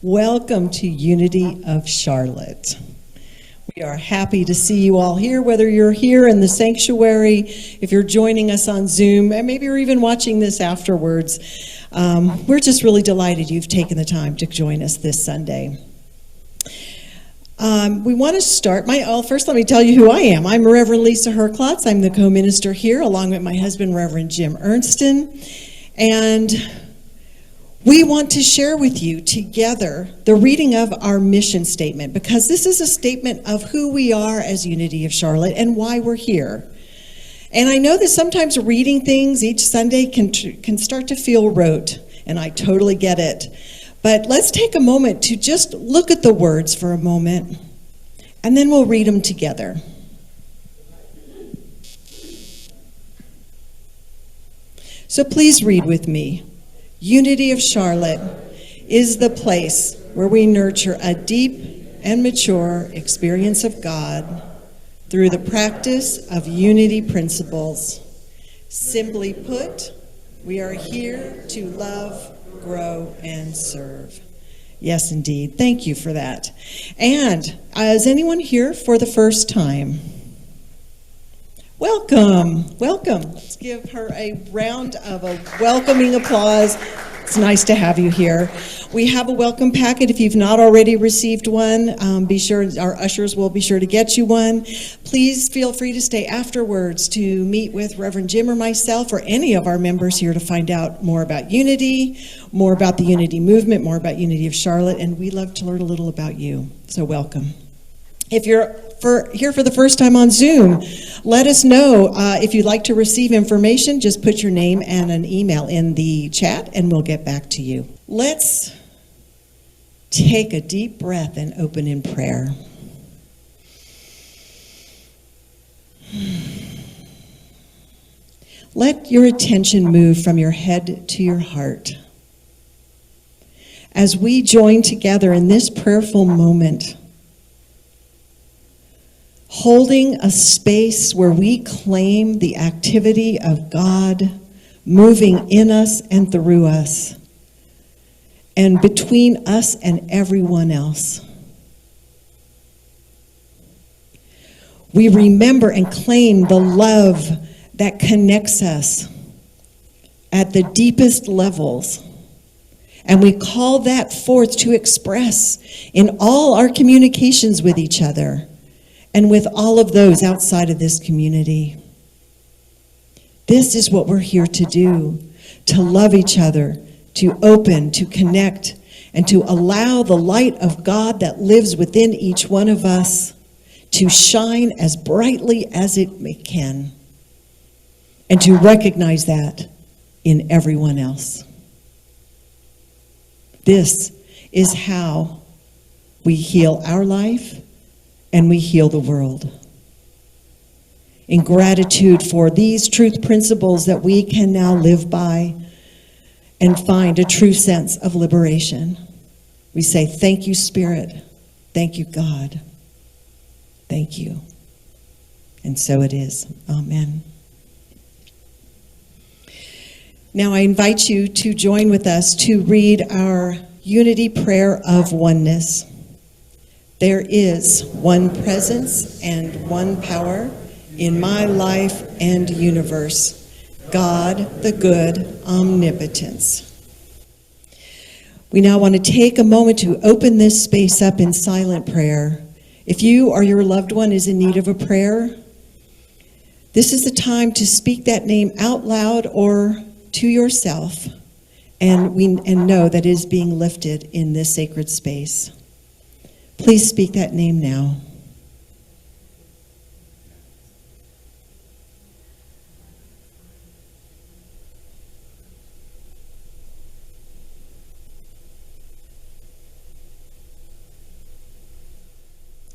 Welcome to Unity of Charlotte. We are happy to see you all here, whether you're here in the sanctuary, if you're joining us on Zoom, and maybe you're even watching this afterwards. We're just really delighted you've taken the time to join us this Sunday. We want to start, first let me tell you who I am. I'm Reverend Lisa Herklotz. I'm the co-minister here, along with my husband, Reverend Jim Ernstsen. And we want to share with you together the reading of our mission statement, because this is a statement of who we are as Unity of Charlotte and why we're here. And I know that sometimes reading things each Sunday can start to feel rote, and I totally get it. But let's take a moment to just look at the words for a moment, and then we'll read them together. So please read with me. Unity of Charlotte is the place where we nurture a deep and mature experience of God through the practice of unity principles. Simply put, we are here to love, grow, and serve. Yes, indeed. Thank you for that. And is anyone here for the first time? Welcome, welcome. Let's give her a round of a welcoming applause. It's nice to have you here. We have a welcome packet. If you've not already received one, be sure, our ushers will be sure to get you one. Please feel free to stay afterwards to meet with Reverend Jim or myself or any of our members here to find out more about Unity, more about the Unity movement, more about Unity of Charlotte, and we'd love to learn a little about you. So welcome. If you're here for the first time on Zoom, let us know if you'd like to receive information. Just put your name and an email in the chat and we'll get back to you. Let's take a deep breath and open in prayer. Let your attention move from your head to your heart. As we join together in this prayerful moment, holding a space where we claim the activity of God moving in us and through us, and between us and everyone else. We remember and claim the love that connects us at the deepest levels, and we call that forth to express in all our communications with each other and with all of those outside of this community. This is what we're here to do, to love each other, to open, to connect, and to allow the light of God that lives within each one of us to shine as brightly as it can, and to recognize that in everyone else. This is how we heal our life and we heal the world. In gratitude for these truth principles that we can now live by and find a true sense of liberation, we say, thank you, Spirit. Thank you, God. Thank you. And so it is. Amen. Now I invite you to join with us to read our Unity Prayer of Oneness. There is one presence and one power in my life and universe, God, the good omnipotence. We now want to take a moment to open this space up in silent prayer. If you or your loved one is in need of a prayer, this is the time to speak that name out loud or to yourself, and know that it is being lifted in this sacred space. Please speak that name now.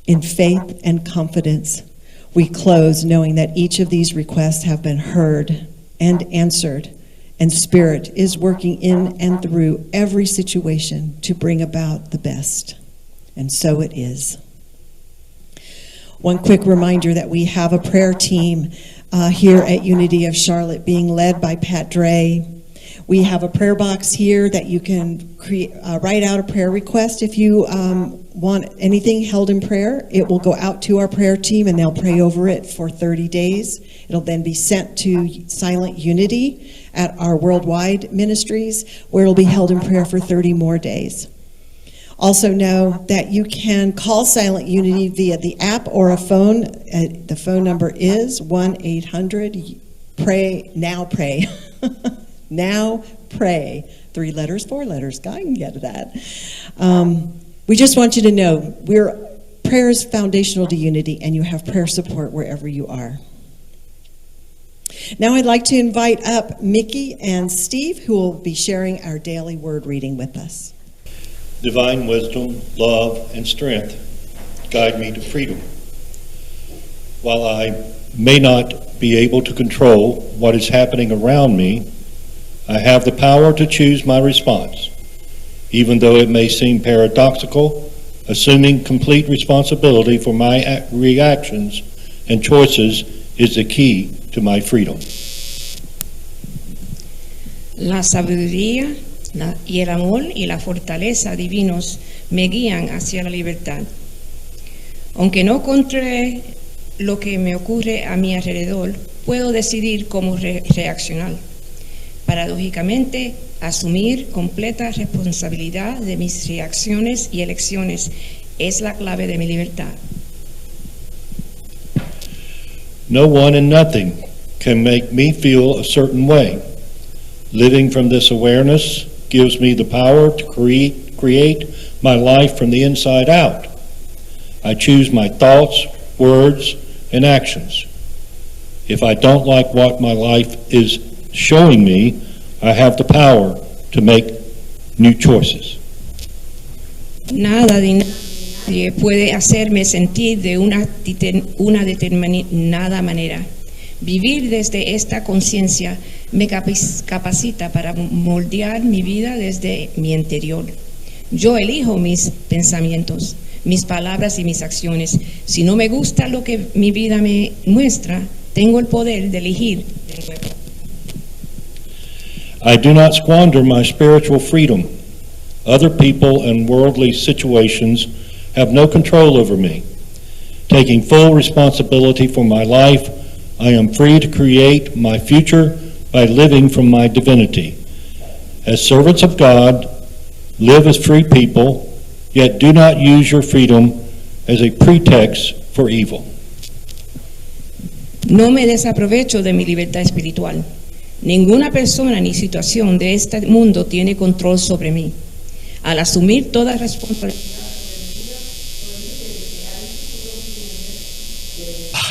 In faith and confidence, we close knowing that each of these requests have been heard and answered, and Spirit is working in and through every situation to bring about the best. And so it is. One quick reminder that we have a prayer team here at Unity of Charlotte being led by Pat Dre. We have a prayer box here that you can write out a prayer request if you want anything held in prayer. It will go out to our prayer team and they'll pray over it for 30 days. It'll then be sent to Silent Unity at our worldwide ministries, where it'll be held in prayer for 30 more days. Also know that you can call Silent Unity via the app or a phone. The phone number is 1-800-PRAY, now pray. Now pray. 3 letters, 4 letters. I can get to that. We just want you to know prayer is foundational to unity, and you have prayer support wherever you are. Now I'd like to invite up Mickey and Steve, who will be sharing our daily word reading with us. Divine wisdom, love, and strength guide me to freedom. While I may not be able to control what is happening around me, I have the power to choose my response. Even though it may seem paradoxical, assuming complete responsibility for my reactions and choices is the key to my freedom. La sabiduría y el amor y la fortaleza divinos me guían hacia la libertad. Aunque no controle lo que me ocurre a mi alrededor, puedo decidir cómo reaccionar. Paradójicamente, asumir completa responsabilidad de mis reacciones y elecciones es la clave de mi libertad. No one and nothing can make me feel a certain way. Living from this awareness gives me the power to create my life from the inside out. I choose my thoughts, words, and actions. If I don't like what my life is showing me, I have the power to make new choices. Nada de nadie puede hacerme sentir de una determinada manera. Vivir desde esta conciencia me capacita para moldear mi vida desde mi interior. Yo elijo mis pensamientos, mis palabras y mis acciones. Si no me gusta lo que mi vida me muestra, tengo el poder de elegir de nuevo. I do not squander my spiritual freedom. Other people and worldly situations have no control over me. Taking full responsibility for my life, I am free to create my future by living from my divinity. As servants of God, live as free people, yet do not use your freedom as a pretext for evil. No me desaprovecho de mi libertad espiritual. Ninguna persona ni situación de este mundo tiene control sobre mí. Al asumir toda responsabilidad.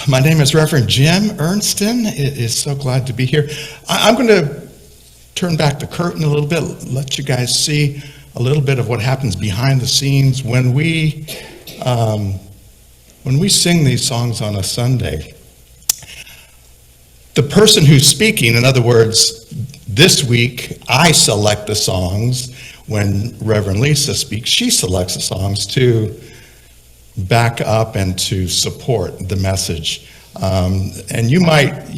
My name is Reverend Jim Ernstsen. It is so glad to be here. I'm going to turn back the curtain a little bit, let you guys see a little bit of what happens behind the scenes when we sing these songs on a Sunday. The person who's speaking, in other words, this week I select the songs. When Reverend Lisa speaks, she selects the songs to back up and to support the message. And you might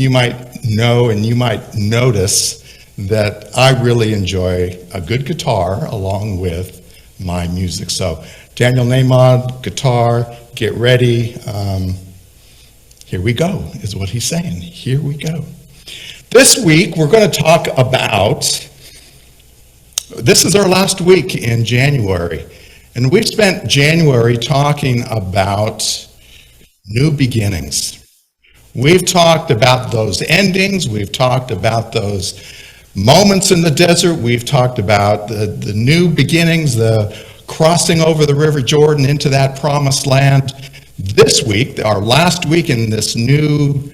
know and you might notice that I really enjoy a good guitar along with my music. So Daniel Nahmod, guitar, get ready. Here we go, is what he's saying. Here we go. This week we're going to talk about, this is our last week in January. And we've spent January talking about new beginnings. We've talked about those endings. We've talked about those moments in the desert. We've talked about the new beginnings, the crossing over the River Jordan into that promised land. This week, our last week in this new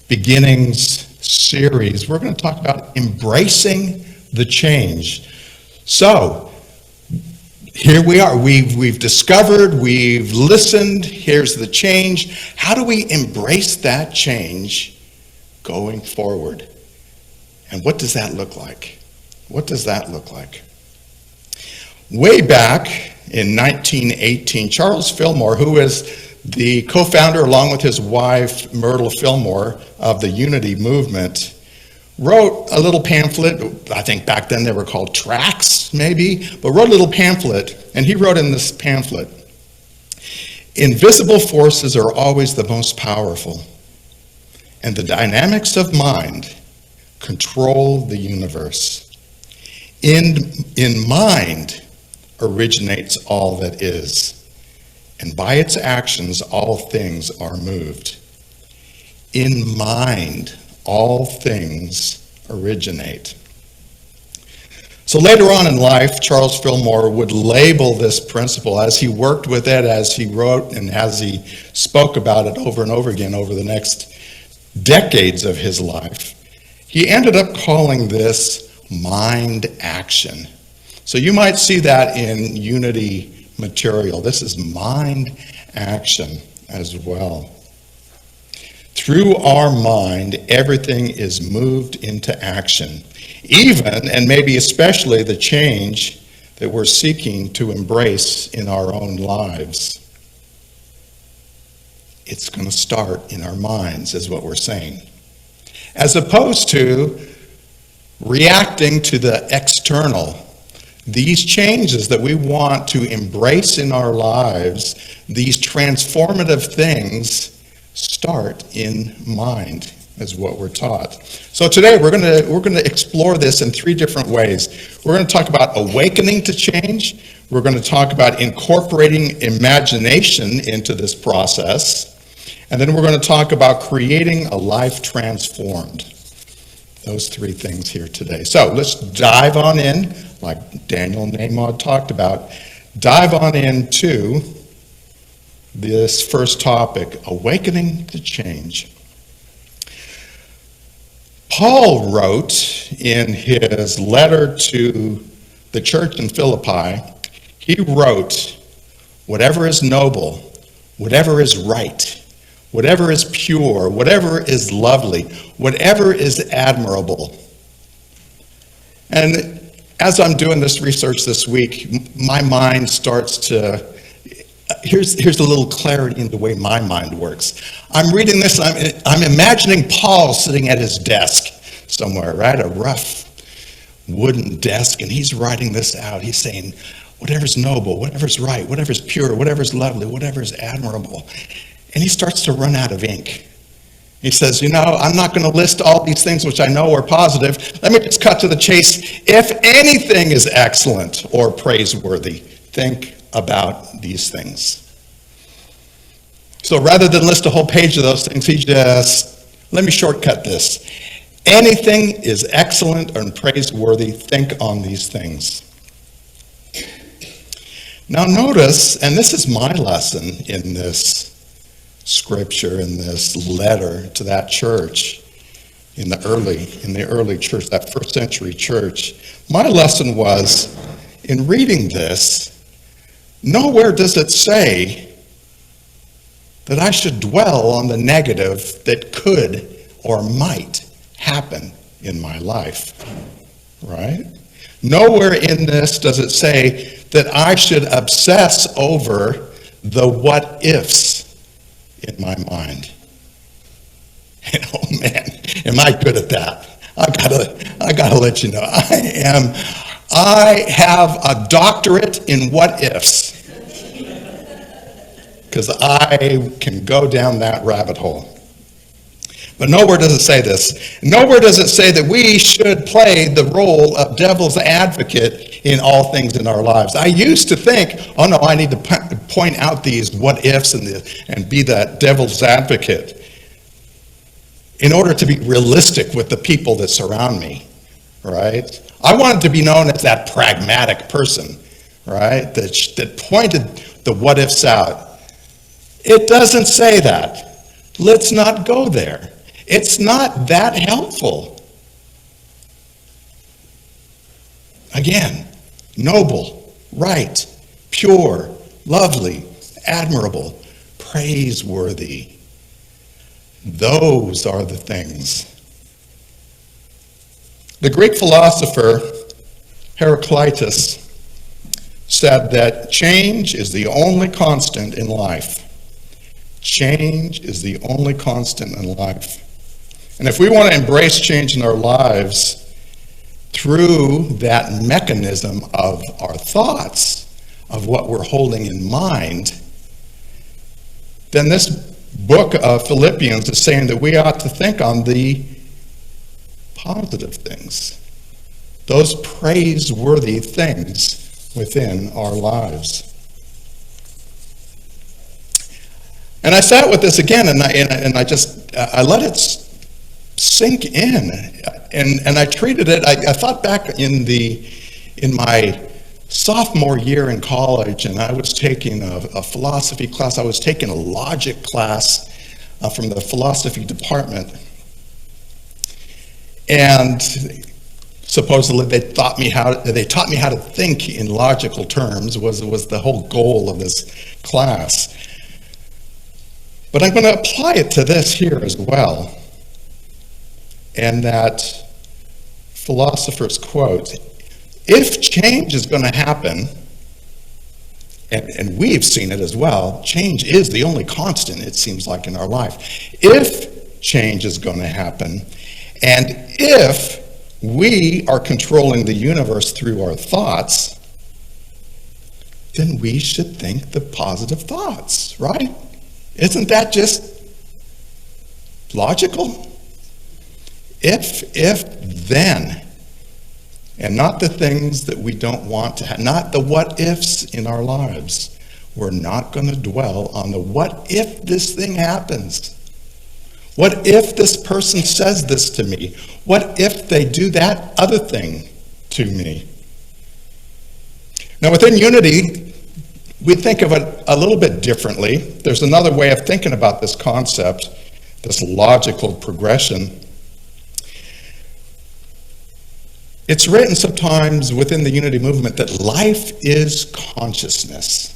beginnings series, we're going to talk about embracing the change. So, here we are. We've discovered, we've listened, here's the change. How do we embrace that change going forward? And what does that look like? What does that look like? Way back in 1918, Charles Fillmore, who is the co-founder along with his wife, Myrtle Fillmore, of the Unity movement, wrote a little pamphlet. I think back then they were called tracts, maybe, but wrote a little pamphlet, and he wrote in this pamphlet, "Invisible forces are always the most powerful, and the dynamics of mind control the universe. In mind originates all that is, and by its actions all things are moved. In mind all things originate." So later on in life, Charles Fillmore would label this principle as he worked with it, as he wrote, and as he spoke about it over and over again over the next decades of his life. He ended up calling this mind action. So you might see that in Unity material. This is mind action as well. Through our mind, everything is moved into action, even and maybe especially the change that we're seeking to embrace in our own lives. It's going to start in our minds, is what we're saying. As opposed to reacting to the external, these changes that we want to embrace in our lives, these transformative things, start in mind, is what we're taught. So today we're going to explore this in three different ways. We're going to talk about awakening to change. We're going to talk about incorporating imagination into this process. And then we're going to talk about creating a life transformed. Those three things here today. So let's dive on in, like Daniel Namaud talked about, dive on into this first topic, awakening to change. Paul wrote in his letter to the church in Philippi, he wrote, "Whatever is noble, whatever is right, whatever is pure, whatever is lovely, whatever is admirable." And as I'm doing this research this week, my mind starts to, here's a little clarity in the way my mind works. I'm reading this, I'm imagining Paul sitting at his desk somewhere, right? A rough wooden desk, and he's writing this out. He's saying, whatever's noble, whatever's right, whatever's pure, whatever's lovely, whatever's admirable. And he starts to run out of ink. He says, I'm not going to list all these things which I know are positive. Let me just cut to the chase. If anything is excellent or praiseworthy, think about these things. So rather than list a whole page of those things, let me shortcut this. Anything is excellent and praiseworthy, think on these things. Now notice, and this is my lesson in this scripture, in this letter to that church, in the early church, that first century church. My lesson was, in reading this, nowhere does it say that I should dwell on the negative that could or might happen in my life, right? Nowhere in this does it say that I should obsess over the what-ifs in my mind. And oh man, am I good at that? I gotta let you know, I have a doctorate in what-ifs. Because I can go down that rabbit hole. But nowhere does it say this. Nowhere does it say that we should play the role of devil's advocate in all things in our lives. I used to think, oh no, I need to point out these what-ifs and be that devil's advocate in order to be realistic with the people that surround me, right? I wanted to be known as that pragmatic person, right, that pointed the what-ifs out. It doesn't say that. Let's not go there. It's not that helpful. Again, noble, right, pure, lovely, admirable, praiseworthy. Those are the things. The Greek philosopher Heraclitus said that change is the only constant in life. Change is the only constant in life. And if we want to embrace change in our lives through that mechanism of our thoughts, of what we're holding in mind, then this book of Philippians is saying that we ought to think on the positive things, those praiseworthy things within our lives. And I sat with this again, and I let it sink in, and I treated it. I thought back in my sophomore year in college, and I was taking a philosophy class. I was taking a logic class from the philosophy department, and supposedly they taught me how to think in logical terms. Was the whole goal of this class. But I'm going to apply it to this here as well. And that philosopher's quote, if change is going to happen, and we've seen it as well, change is the only constant, it seems like, in our life. If change is going to happen, and if we are controlling the universe through our thoughts, then we should think the positive thoughts, right? Isn't that just logical? If, then, and not the things that we don't want to have, not the what ifs in our lives. We're not going to dwell on the what if this thing happens. What if this person says this to me? What if they do that other thing to me? Now, within Unity, we think of it a little bit differently. There's another way of thinking about this concept, this logical progression. It's written sometimes within the Unity movement that life is consciousness.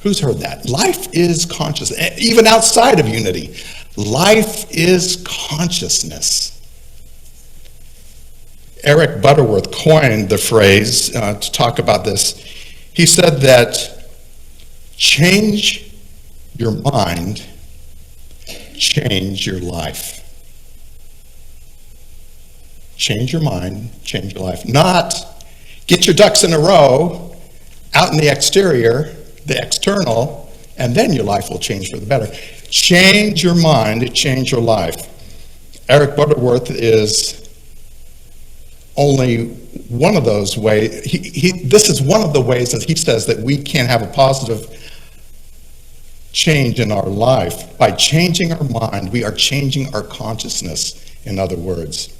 Who's heard that? Life is consciousness. Even outside of Unity, life is consciousness. Eric Butterworth coined the phrase to talk about this. He said that change your mind, change your life. Change your mind, change your life. Not get your ducks in a row out in the exterior, the external, and then your life will change for the better. Change your mind, change your life. Eric Butterworth is only one of those ways. This is one of the ways that he says that we can have a positive change in our life. By changing our mind, we are changing our consciousness, in other words.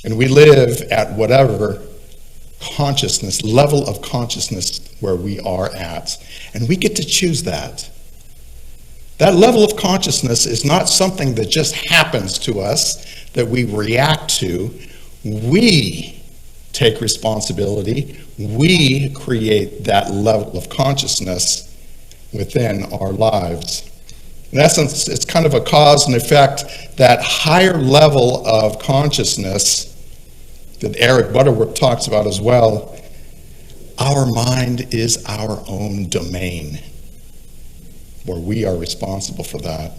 And we live at whatever consciousness, level of consciousness where we are at. And we get to choose that. That level of consciousness is not something that just happens to us, that we react to. We take responsibility. We create that level of consciousness within our lives. In essence, it's kind of a cause and effect, that higher level of consciousness that Eric Butterworth talks about as well. Our mind is our own domain, where we are responsible for that.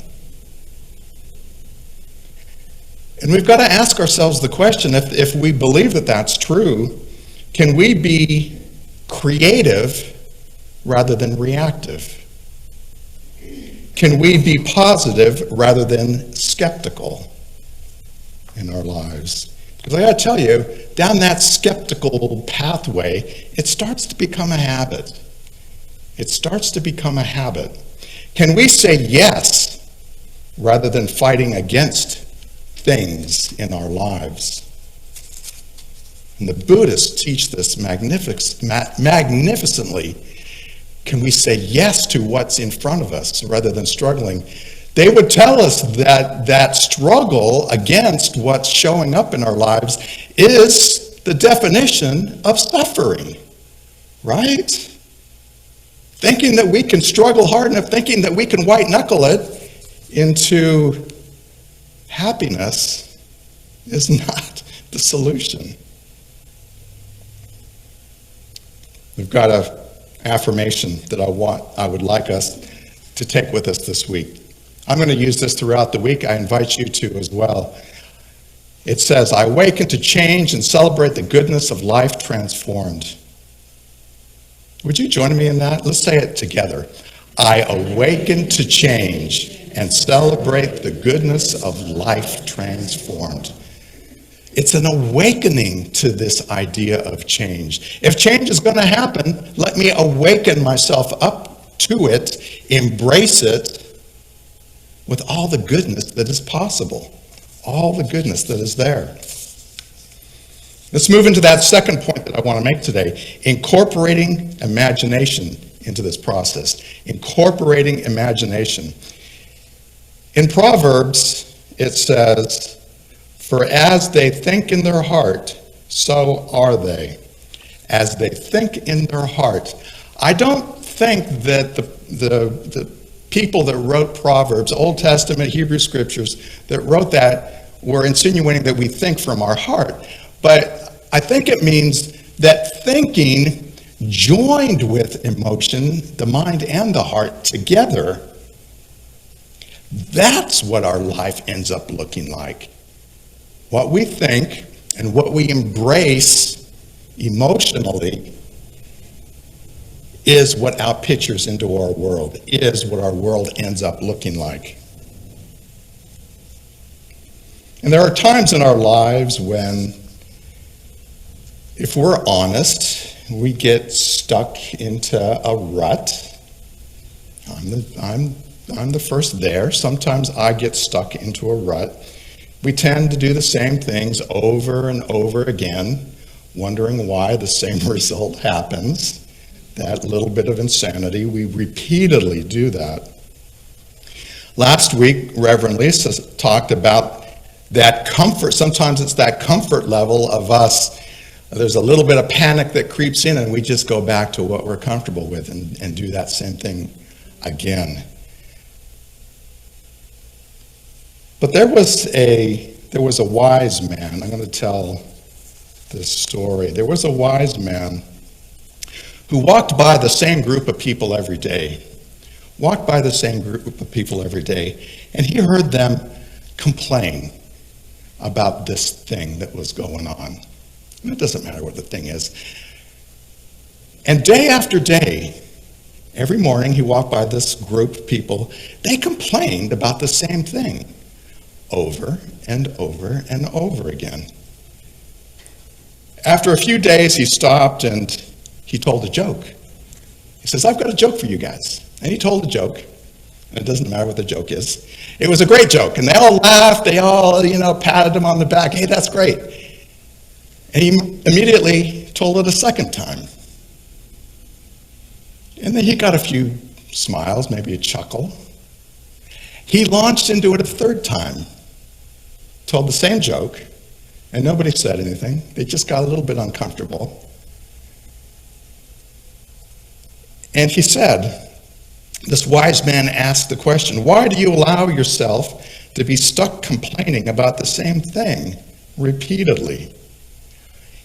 And we've got to ask ourselves the question, if we believe that that's true, can we be creative rather than reactive? Can we be positive rather than skeptical in our lives? Because I got to tell you, down that skeptical pathway, it starts to become a habit. It starts to become a habit. Can we say yes rather than fighting against things in our lives? And the Buddhists teach this magnificently. Can we say yes to what's in front of us rather than struggling? They would tell us that that struggle against what's showing up in our lives is the definition of suffering, right? Thinking that we can struggle hard enough, thinking that we can white knuckle it into happiness is not the solution. We've got an affirmation that I would like us to take with us this week. I'm going to use this throughout the week. I invite you to as well. It says, I awaken to change and celebrate the goodness of life transformed. Would you join me in that? Let's say it together. I awaken to change and celebrate the goodness of life transformed. It's an awakening to this idea of change. If change is going to happen, let me awaken myself up to it, embrace it with all the goodness that is possible, all the goodness that is there. Let's move into that second point that I want to make today, incorporating imagination into this process. Incorporating imagination. In Proverbs, it says, for as they think in their heart, so are they. As they think in their heart. I don't think that the people that wrote Proverbs, Old Testament, Hebrew scriptures, that wrote that were insinuating that we think from our heart. But I think it means that thinking joined with emotion, the mind and the heart together, that's what our life ends up looking like. What we think and what we embrace emotionally is what outpictures into our world, is what our world ends up looking like. And there are times in our lives when, if we're honest, we get stuck into a rut. I'm the first there. Sometimes I get stuck into a rut. We tend to do the same things over and over again, wondering why the same result happens. That little bit of insanity, we repeatedly do that. Last week, Reverend Lisa talked about that comfort. Sometimes it's that comfort level of us. There's a little bit of panic that creeps in and we just go back to what we're comfortable with and do that same thing again. But there was a wise man. I'm going to tell this story. There was a wise man who walked by the same group of people every day. Walked by the same group of people every day, and he heard them complain about this thing that was going on. And it doesn't matter what the thing is. And day after day, every morning he walked by this group of people, they complained about the same thing over and over and over again. After a few days, he stopped and he told a joke. He says, I've got a joke for you guys. And he told a joke, and it doesn't matter what the joke is. It was a great joke, and they all laughed, they all, patted him on the back. Hey, that's great. And he immediately told it a second time. And then he got a few smiles, maybe a chuckle. He launched into it a third time, told the same joke, and nobody said anything. They just got a little bit uncomfortable. And he said, this wise man asked the question, why do you allow yourself to be stuck complaining about the same thing repeatedly?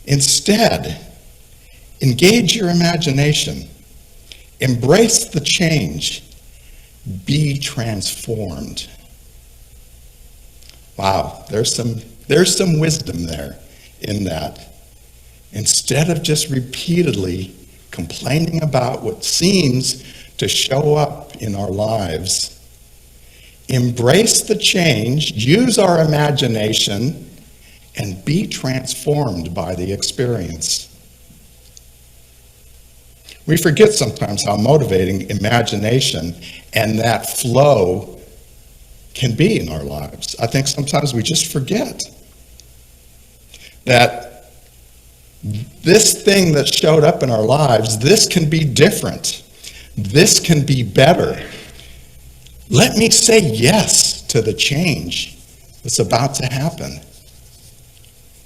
Instead, engage your imagination, embrace the change, be transformed. Wow, there's some wisdom there in that. Instead of just repeatedly complaining about what seems to show up in our lives, embrace the change, use our imagination, and be transformed by the experience. We forget sometimes how motivating imagination and that flow can be in our lives. I think sometimes we just forget that this thing that showed up in our lives, this can be different. This can be better. Let me say yes to the change that's about to happen.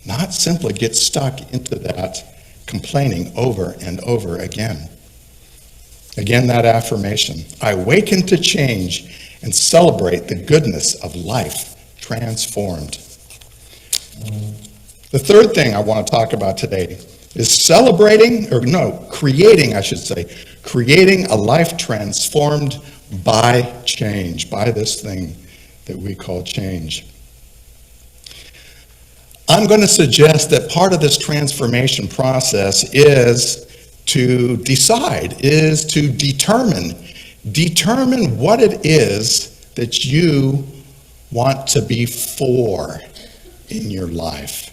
Not simply get stuck into that complaining over and over again. Again, that affirmation. I awaken to change and celebrate the goodness of life transformed. The third thing I want to talk about today is creating a life transformed by change, by this thing that we call change. I'm going to suggest that part of this transformation process is to decide, is to determine what it is that you want to be for in your life.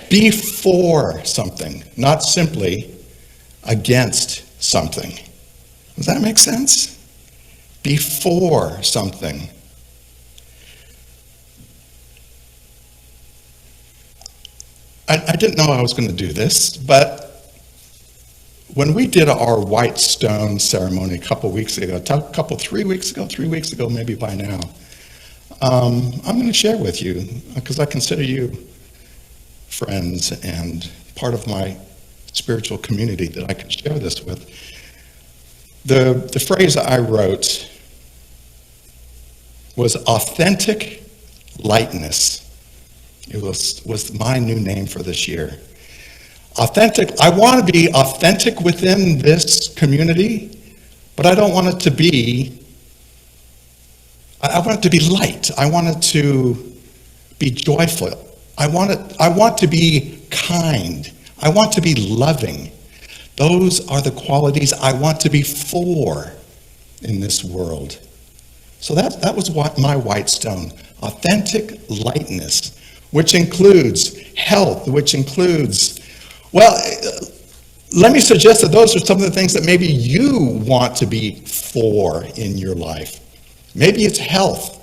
Be for something, not simply against something. Does that make sense? Be for something. I didn't know I was going to do this, but when we did our white stone ceremony a couple weeks ago, 3 weeks ago maybe by now, I'm going to share with you, because I consider you friends and part of my spiritual community that I can share this with. The phrase I wrote was authentic lightness. It was my new name for this year. Authentic, I want to be authentic within this community, but I don't want it to be, I want it to be light. I want it to be joyful. I want to be kind. I want to be loving. Those are the qualities I want to be for in this world. So that was what my white stone, authentic lightness, which includes health, which includes, well, let me suggest that those are some of the things that maybe you want to be for in your life. Maybe it's health.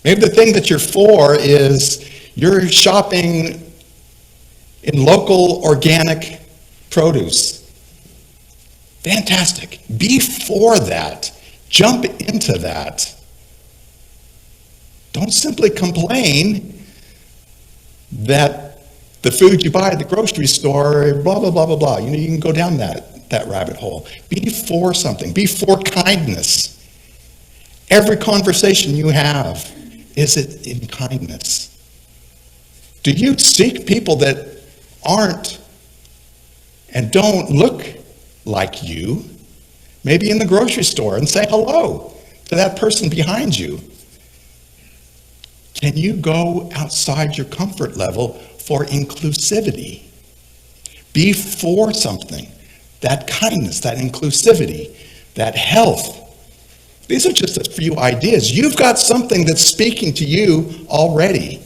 Maybe the thing that you're for is you're shopping in local organic produce. Fantastic. Be for that. Jump into that. Don't simply complain that the food you buy at the grocery store, blah, blah, blah, blah, blah. You know, you can go down that rabbit hole. Be for something. Be for kindness. Every conversation you have, is it in kindness? Do you seek people that aren't and don't look like you, maybe in the grocery store, and say hello to that person behind you? Can you go outside your comfort level for inclusivity? Be for something, that kindness, that inclusivity, that health. These are just a few ideas. You've got something that's speaking to you already.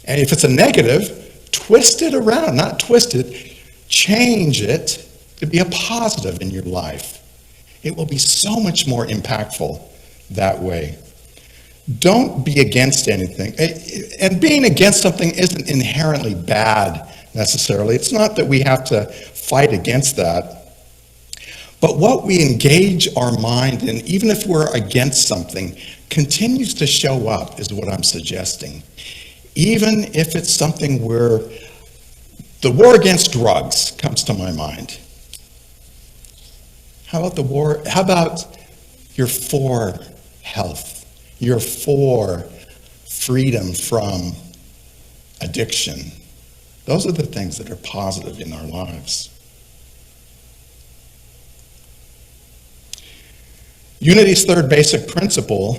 And if it's a negative, twist it around, not twist it, change it to be a positive in your life. It will be so much more impactful that way. Don't be against anything. And being against something isn't inherently bad necessarily. It's not that we have to fight against that. But what we engage our mind in, even if we're against something, continues to show up, is what I'm suggesting. Even if it's something where the war against drugs comes to my mind. How about the war? How about you're for health? You're for freedom from addiction. Those are the things that are positive in our lives. Unity's third basic principle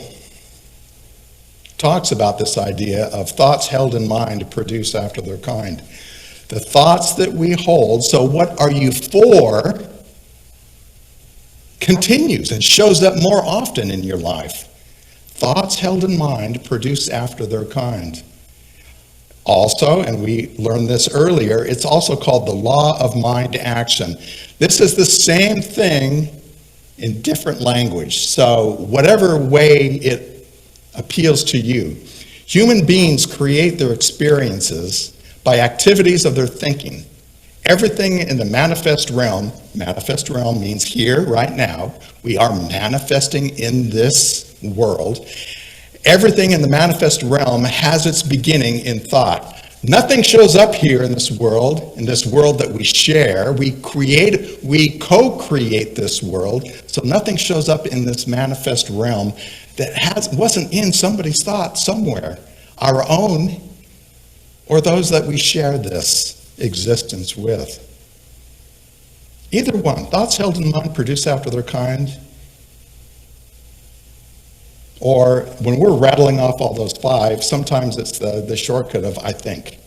talks about this idea of thoughts held in mind produce after their kind. The thoughts that we hold, so what are you for, continues and shows up more often in your life. Thoughts held in mind produce after their kind. Also, and we learned this earlier, it's also called the law of mind action. This is the same thing in different language. So whatever way it appeals to you. Human beings create their experiences by activities of their thinking. Everything in the manifest realm means here, right now, we are manifesting in this world. Everything in the manifest realm has its beginning in thought. Nothing shows up here in this world that we share. We co-create this world, so nothing shows up in this manifest realm that wasn't in somebody's thought somewhere, our own or those that we share this existence with. Either one. Thoughts held in mind produce after their kind. Or when we're rattling off all those five, sometimes it's the shortcut of I think.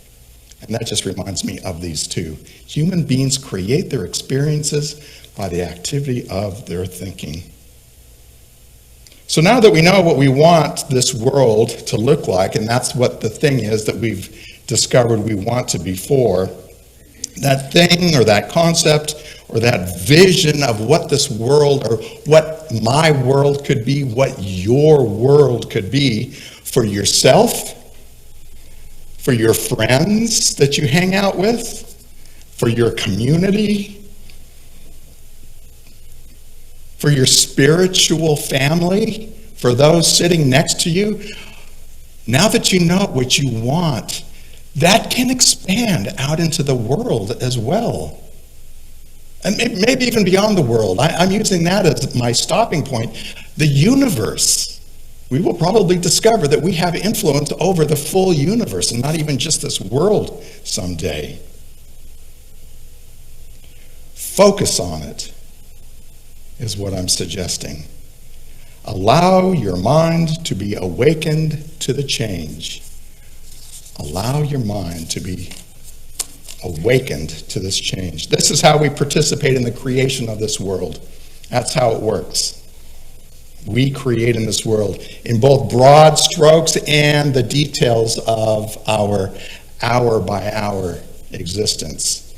And that just reminds me of these two. Human beings create their experiences by the activity of their thinking. So now that we know what we want this world to look like, and that's what the thing is that we've discovered we want to be for, that thing or that concept or that vision of what this world or what my world could be, what your world could be for yourself, for your friends that you hang out with, for your community, for your spiritual family, for those sitting next to you. Now that you know what you want, that can expand out into the world as well. And maybe even beyond the world. I'm using that as my stopping point. The universe. We will probably discover that we have influence over the full universe and not even just this world someday. Focus on it is what I'm suggesting. Allow your mind to be awakened to the change. Allow your mind to be awakened to this change. This is how we participate in the creation of this world. That's how it works. We create in this world in both broad strokes and the details of our hour-by-hour existence.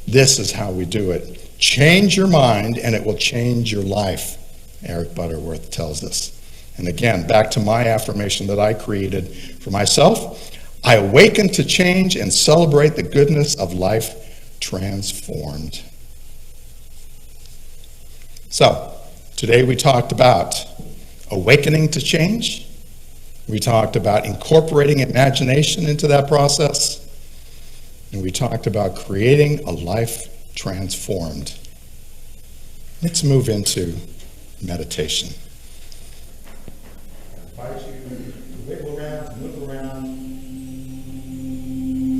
This is how we do it. Change your mind and it will change your life, Eric Butterworth tells us. And again, back to my affirmation that I created for myself, I awaken to change and celebrate the goodness of life transformed. So, today we talked about awakening to change. We talked about incorporating imagination into that process. And we talked about creating a life transformed. Let's move into meditation. I invite you to wiggle around, move around.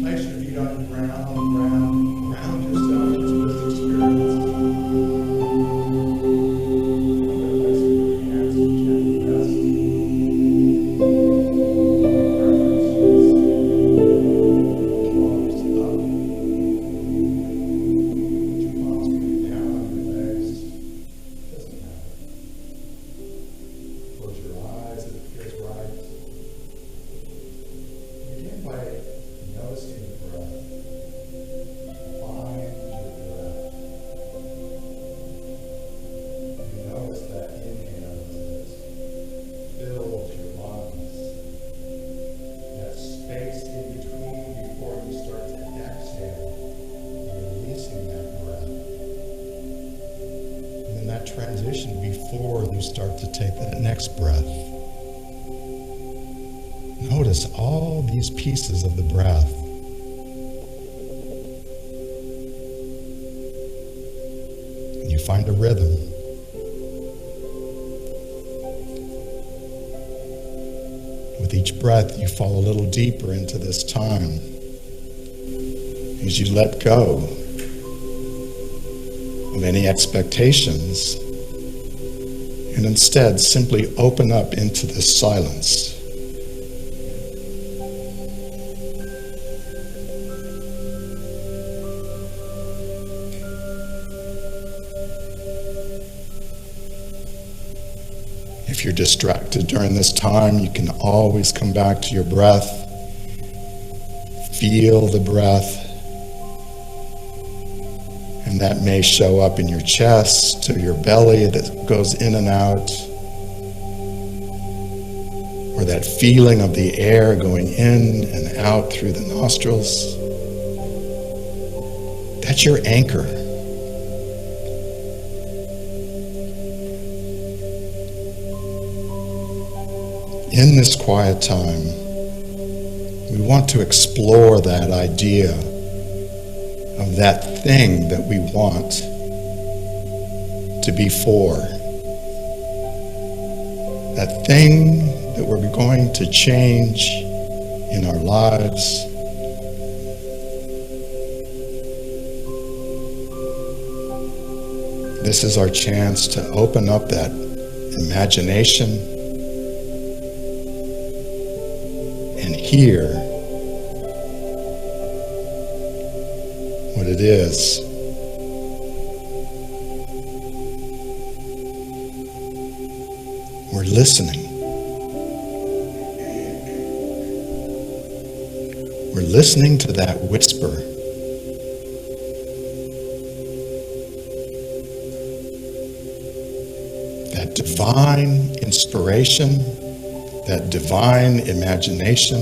Place your feet on the ground, ground yourself into this experience. Transition before you start to take that next breath. Notice all these pieces of the breath. And you find a rhythm. With each breath, you fall a little deeper into this time as you let go of any expectations and instead simply open up into this silence. If you're distracted during this time, you can always come back to your breath. Feel the breath. And that may show up in your chest or your belly that goes in and out. Or that feeling of the air going in and out through the nostrils. That's your anchor. In this quiet time, we want to explore that idea of that thing that we want to be for. That thing that we're going to change in our lives. This is our chance to open up that imagination hear what it is. We're listening. We're listening to that whisper. That divine inspiration, that divine imagination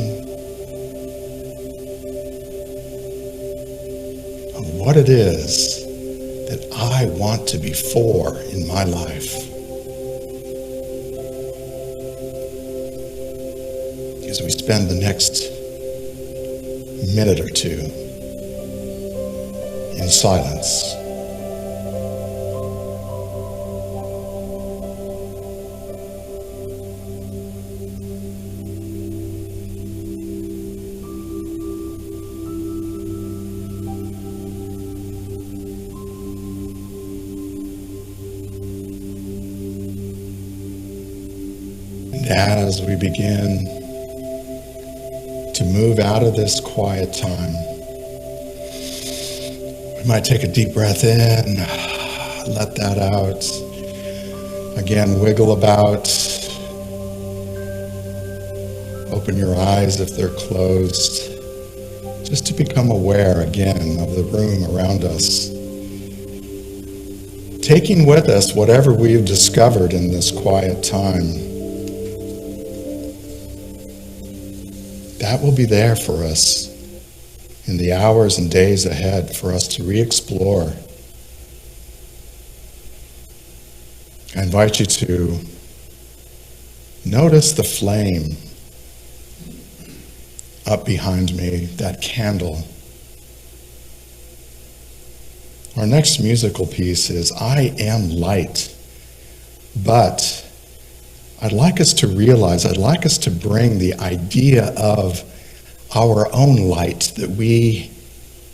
of what it is that I want to be for in my life. As we spend the next minute or two in silence. And as we begin to move out of this quiet time, we might take a deep breath in, let that out. Again, wiggle about. Open your eyes if they're closed, just to become aware again of the room around us. Taking with us whatever we've discovered in this quiet time. That will be there for us in the hours and days ahead for us to re-explore. I invite you to notice the flame up behind me, that candle. Our next musical piece is I Am Light, but I'd like us to realize, I'd like us to bring the idea of our own light that we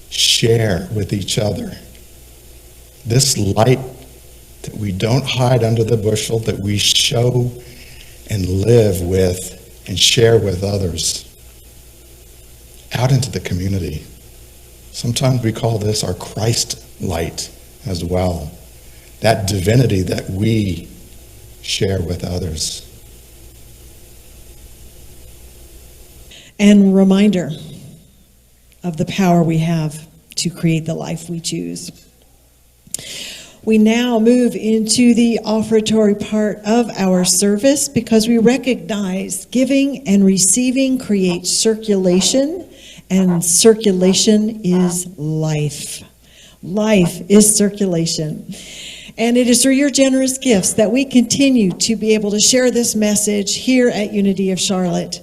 share with each other. This light that we don't hide under the bushel, that we show and live with and share with others out into the community. Sometimes we call this our Christ light as well. That divinity that we share with others. And reminder of the power we have to create the life we choose. We now move into the offertory part of our service because we recognize giving and receiving creates circulation, and circulation is life. Life is circulation. And it is through your generous gifts that we continue to be able to share this message here at Unity of Charlotte.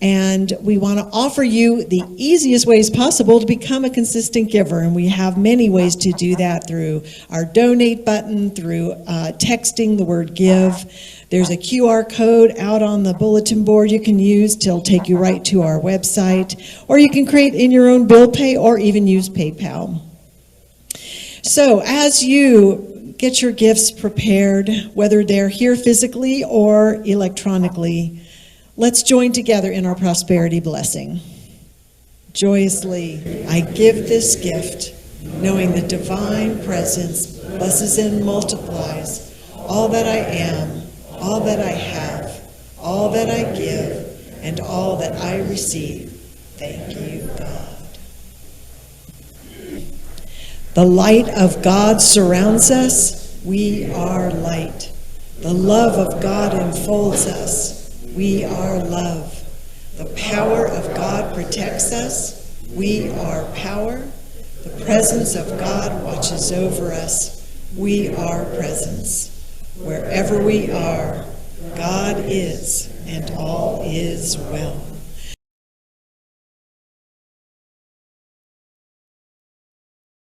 And we want to offer you the easiest ways possible to become a consistent giver. And we have many ways to do that through our donate button, through texting the word give. There's a QR code out on the bulletin board you can use to take you right to our website. Or you can create in your own bill pay or even use PayPal. So as you get your gifts prepared, whether they're here physically or electronically, let's join together in our prosperity blessing. Joyously, I give this gift, knowing the divine presence blesses and multiplies all that I am, all that I have, all that I give, and all that I receive. Thank you, God. The light of God surrounds us. We are light. The love of God enfolds us. We are love. The power of God protects us. We are power. The presence of God watches over us. We are presence. Wherever we are, God is, and all is well.